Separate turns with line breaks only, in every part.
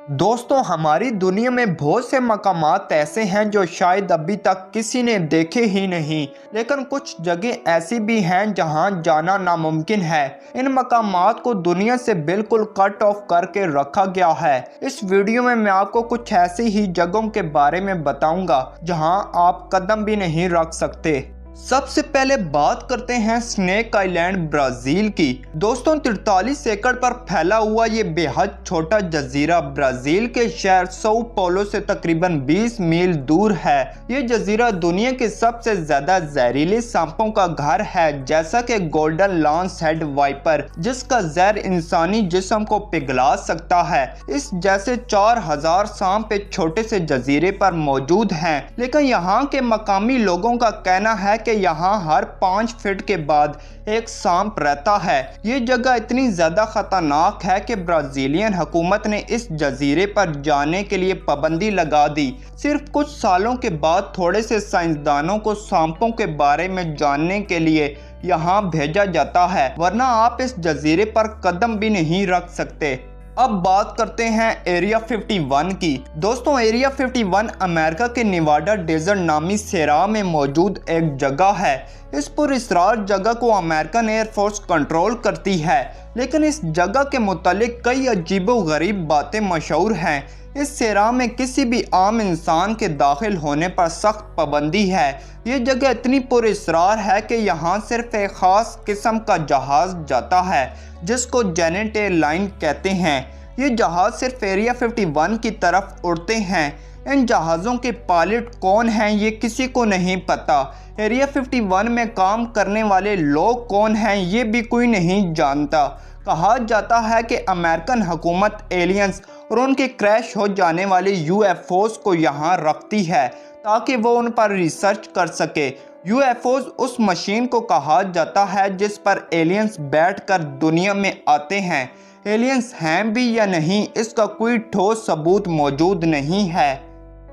दोस्तों, हमारी दुनिया में बहुत से मकामात ऐसे हैं जो शायद अभी तक किसी ने देखे ही नहीं, लेकिन कुछ जगह ऐसी भी हैं जहां जाना नामुमकिन है। इन मकामात को दुनिया से बिल्कुल कट ऑफ करके रखा गया है। इस वीडियो में मैं आपको कुछ ऐसी ही जगहों के बारे में बताऊंगा जहां आप कदम भी नहीं रख सकते। सबसे पहले बात करते हैं स्नेक आइलैंड ब्राज़ील की। दोस्तों, 43 एकड़ पर फैला हुआ ये बेहद छोटा जजीरा ब्राज़ील के शहर sao paulo से तकरीबन 20 मील दूर है। ये जजीरा दुनिया के सबसे ज्यादा जहरीले सांपों का घर है, जैसा कि गोल्डन लॉन्स हेड वाइपर, जिसका जहर इंसानी जिस्म को पिघला सकता है। इस जैसे 4000 सांप एक छोटे से जजीरे पर मौजूद हैं, लेकिन यहाँ के मकामी लोगों का कहना है कि यहाँ हर 5 फीट के बाद एक सांप रहता है। ये जगह इतनी ज्यादा खतरनाक है कि ब्राजीलियन हुकूमत ने इस जजीरे पर जाने के लिए पाबंदी लगा दी। सिर्फ कुछ सालों के बाद थोड़े से साइंसदानों को सांपों के बारे में जानने के लिए यहाँ भेजा जाता है, वरना आप इस जजीरे पर कदम भी नहीं रख सकते। अब बात करते हैं एरिया 51 की। दोस्तों, एरिया 51 अमेरिका के निवाडा डेजर्ट नामी सेरा में मौजूद एक जगह है। इस पुरअसरार जगह को अमेरिकन एयरफोर्स कंट्रोल करती है, लेकिन इस जगह के मुतालिक कई अजीबोगरीब बातें मशहूर हैं। इस सेरा में किसी भी आम इंसान के दाखिल होने पर सख्त पाबंदी है। ये जगह इतनी पुरअसरार है कि यहाँ सिर्फ एक ख़ास किस्म का जहाज़ जाता है, जिसको जेनेट एयरलाइन कहते हैं। ये जहाज़ सिर्फ एरिया 51 की तरफ उड़ते हैं। इन जहाज़ों के पायलट कौन हैं ये किसी को नहीं पता। एरिया 51 में काम करने वाले लोग कौन हैं ये भी कोई नहीं जानता। कहा जाता है कि अमेरिकन हुकूमत एलियंस और उनके क्रैश हो जाने वाले यूएफओज को यहाँ रखती है ताकि वो उन पर रिसर्च कर सके। यूएफओज उस मशीन को कहा जाता है जिस पर एलियंस बैठकर दुनिया में आते हैं। एलियंस हैं भी या नहीं, इसका कोई ठोस सबूत मौजूद नहीं है।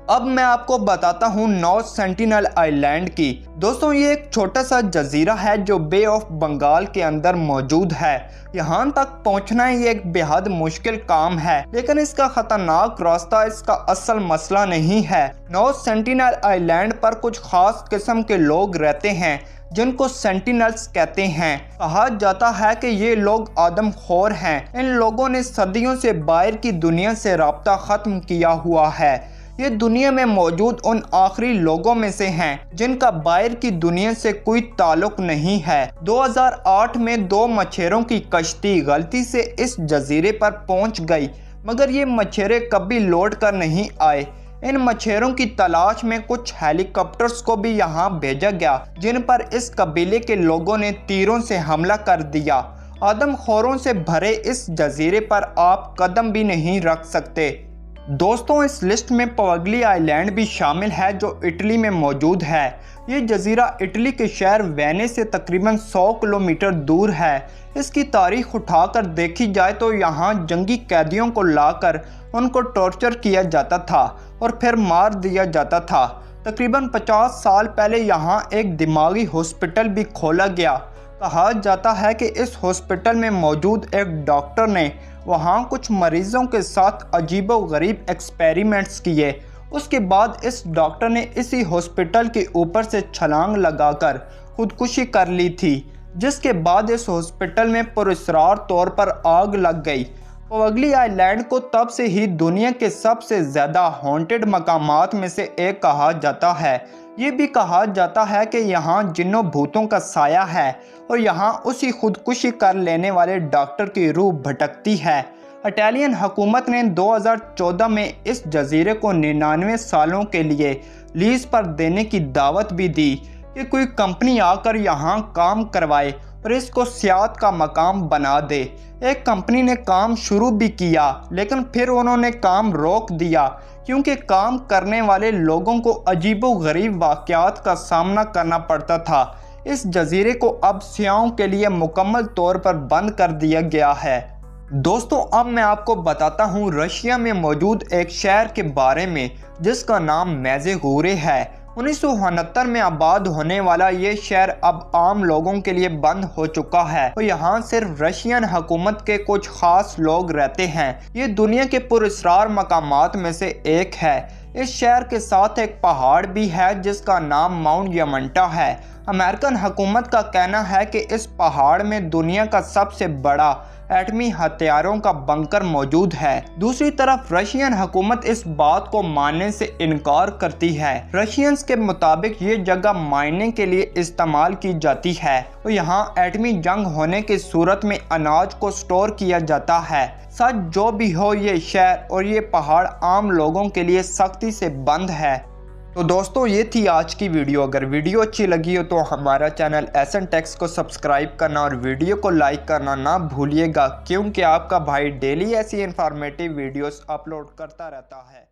अब मैं आपको बताता हूँ नॉर्थ सेंटिनल आइलैंड की। दोस्तों, ये एक छोटा सा जजीरा है जो बे ऑफ बंगाल के अंदर मौजूद है। यहाँ तक पहुँचना ये एक बेहद मुश्किल काम है, लेकिन इसका खतरनाक रास्ता इसका असल मसला नहीं है। नॉर्थ सेंटिनल आइलैंड पर कुछ खास किस्म के लोग रहते हैं जिनको सेंटिनल्स कहते हैं। कहा जाता है कि ये लोग आदमखोर हैं। इन लोगों ने सदियों से बाहर की दुनिया से राब्ता खत्म किया हुआ है। ये दुनिया में मौजूद उन आखिरी लोगों में से हैं जिनका बाहर की दुनिया से कोई ताल्लुक नहीं है। 2008 में 2 मछेरों की कश्ती गलती से इस जजीरे पर पहुंच गई, मगर ये मछेरे कभी लौट कर नहीं आए। इन मछेरों की तलाश में कुछ हेलीकॉप्टर्स को भी यहाँ भेजा गया, जिन पर इस कबीले के लोगों ने तीरों से हमला कर दिया। आदमखोरों से भरे इस जजीरे पर आप कदम भी नहीं रख सकते। दोस्तों, इस लिस्ट में पवगली आइलैंड भी शामिल है जो इटली में मौजूद है। ये जजीरा इटली के शहर वेनिस से तकरीबन 100 किलोमीटर दूर है। इसकी तारीख उठाकर देखी जाए तो यहाँ जंगी कैदियों को लाकर उनको टॉर्चर किया जाता था और फिर मार दिया जाता था। तकरीबन 50 साल पहले यहाँ एक दिमागी हॉस्पिटल भी खोला गया। कहा जाता है कि इस हॉस्पिटल में मौजूद एक डॉक्टर ने वहाँ कुछ मरीजों के साथ अजीबोगरीब एक्सपेरिमेंट्स किए। उसके बाद इस डॉक्टर ने इसी हॉस्पिटल के ऊपर से छलांग लगाकर खुदकुशी कर ली थी, जिसके बाद इस हॉस्पिटल में पुरअसरार तौर पर आग लग गई। पवगली आइलैंड को तब से ही दुनिया के सबसे ज़्यादा हॉन्टेड मकामात में से एक कहा जाता है। ये भी कहा जाता है कि यहाँ जिन्नों भूतों का साया है और यहाँ उसी खुदकुशी कर लेने वाले डॉक्टर की रूह भटकती है। इटालियन हुकूमत ने 2014 में इस जजीरे को 99 सालों के लिए लीज पर देने की दावत भी दी कि कोई कंपनी आकर यहाँ काम करवाए और इसको सियाहत का मकाम बना दे। एक कंपनी ने काम शुरू भी किया, लेकिन फिर उन्होंने काम रोक दिया क्योंकि काम करने वाले लोगों को अजीबोगरीब वाक़यात का सामना करना पड़ता था। इस जजीरे को अब सियाहों के लिए मुकम्मल तौर पर बंद कर दिया गया है। दोस्तों, अब मैं आपको बताता हूँ रशिया में मौजूद एक शहर के बारे में जिसका नाम मेज़ेगोरे है। 1969 में आबाद होने वाला ये शहर अब आम लोगों के लिए बंद हो चुका है और यहाँ सिर्फ रशियन हुकूमत के कुछ खास लोग रहते हैं। ये दुनिया के पुरस्कार मकामात में से एक है। इस शहर के साथ एक पहाड़ भी है जिसका नाम माउंट यमंटा है। अमेरिकन हुकूमत का कहना है कि इस पहाड़ में दुनिया का सबसे बड़ा एटमी हथियारों का बंकर मौजूद है। दूसरी तरफ रशियन हुकूमत इस बात को मानने से इनकार करती है। रशियंस के मुताबिक ये जगह माइनिंग के लिए इस्तेमाल की जाती है और यहाँ एटमी जंग होने की सूरत में अनाज को स्टोर किया जाता है। सच जो भी हो, ये शहर और ये पहाड़ आम लोगों के लिए सख्ती से बंद है। तो दोस्तों, ये थी आज की वीडियो। अगर वीडियो अच्छी लगी हो तो हमारा चैनल एसएन टेक्स को सब्सक्राइब करना और वीडियो को लाइक करना ना भूलिएगा, क्योंकि आपका भाई डेली ऐसी इंफॉर्मेटिव वीडियोस अपलोड करता रहता है।